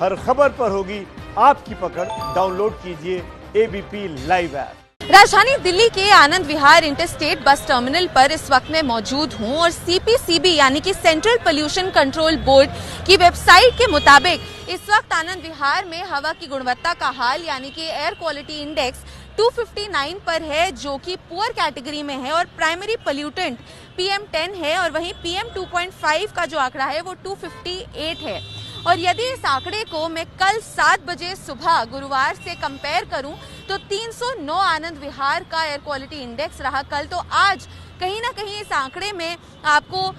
हर खबर पर होगी आपकी पकड़। डाउनलोड कीजिए एबीपी लाइव ऐप। राजधानी दिल्ली के Anand Vihar interstate bus terminal पर इस वक्त मैं मौजूद हूं और सीपीसीबी यानी कि सेंट्रल पोल्यूशन कंट्रोल बोर्ड की वेबसाइट के मुताबिक इस वक्त आनंद विहार में हवा की गुणवत्ता का हाल यानी कि एयर क्वालिटी इंडेक्स 259 पर है, जो कि पुअर कैटेगरी में है और प्राइमरी पोल्यूटेंट PM10 है और वहीं PM 2.5 का जो आंकड़ा है वो 258 है। और यदि इस आंकड़े को मैं कल 7 बजे सुबह गुरुवार से कंपेयर करूं तो 309 आनंद विहार का एयर क्वालिटी इंडेक्स रहा कल। तो आज कहीं ना कहीं इस आंकड़े में आपको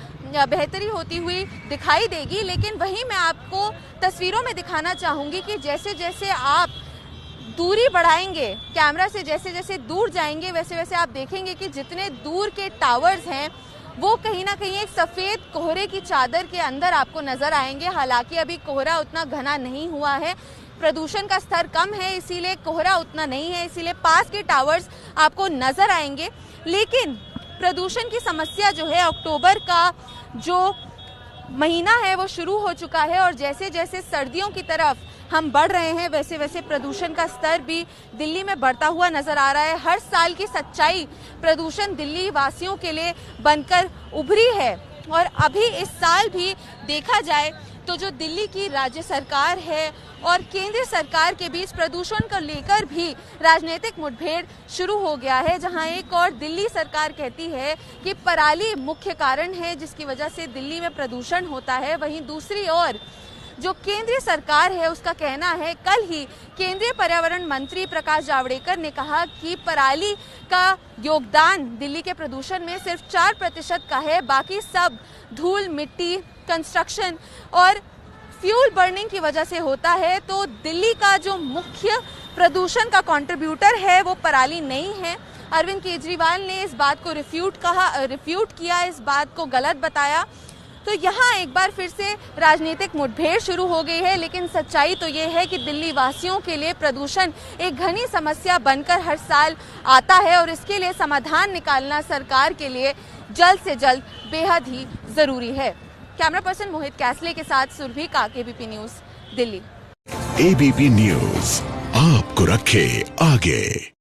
बेहतरी होती हुई दिखाई देगी, लेकिन वहीं मैं आपको तस्वीरों में दिखाना चाहूंगी कि जैसे जैसे आप दूरी बढ़ाएंगे, कैमरा से जैसे जैसे दूर जाएंगे, वैसे वैसे आप देखेंगे कि जितने दूर के टावर्स हैं वो कहीं ना कहीं एक सफेद कोहरे की चादर के अंदर आपको नजर आएंगे। हालांकि अभी कोहरा उतना घना नहीं हुआ है, प्रदूषण का स्तर कम है, इसीलिए कोहरा उतना नहीं है, इसीलिए पास के टावर्स आपको नजर आएंगे। लेकिन प्रदूषण की समस्या जो है, अक्टूबर का जो महीना है वो शुरू हो चुका है और जैसे जैसे सर्दियों की तरफ हम बढ़ रहे हैं वैसे वैसे प्रदूषण का स्तर भी दिल्ली में बढ़ता हुआ नजर आ रहा है। हर साल की सच्चाई प्रदूषण दिल्ली वासियों के लिए बनकर उभरी है और अभी इस साल भी देखा जाए तो जो दिल्ली की राज्य सरकार है और केंद्र सरकार के बीच प्रदूषण को लेकर भी राजनीतिक मुठभेड़ शुरू हो गया है, जहां एक और दिल्ली सरकार कहती है कि पराली मुख्य कारण है जिसकी वजह से दिल्ली में प्रदूषण होता है, वहीं दूसरी ओर जो केंद्रीय सरकार है उसका कहना है। कल ही केंद्रीय पर्यावरण मंत्री प्रकाश जावड़ेकर ने कहा कि पराली का योगदान दिल्ली के प्रदूषण में सिर्फ 4% का है, बाकी सब धूल, मिट्टी, कंस्ट्रक्शन और फ्यूल बर्निंग की वजह से होता है। तो दिल्ली का जो मुख्य प्रदूषण का कंट्रीब्यूटर है वो पराली नहीं है। अरविंद केजरीवाल ने इस बात को रिफ्यूट किया, इस बात को गलत बताया। तो यहाँ एक बार फिर से राजनीतिक मुठभेड़ शुरू हो गई है, लेकिन सच्चाई तो ये है कि दिल्ली वासियों के लिए प्रदूषण एक घनी समस्या बनकर हर साल आता है और इसके लिए समाधान निकालना सरकार के लिए जल्द से जल्द बेहद ही जरूरी है। कैमरा पर्सन मोहित कैसले के साथ सुरभि काक, ABP news, Delhi. ABP news आपको रखे आगे।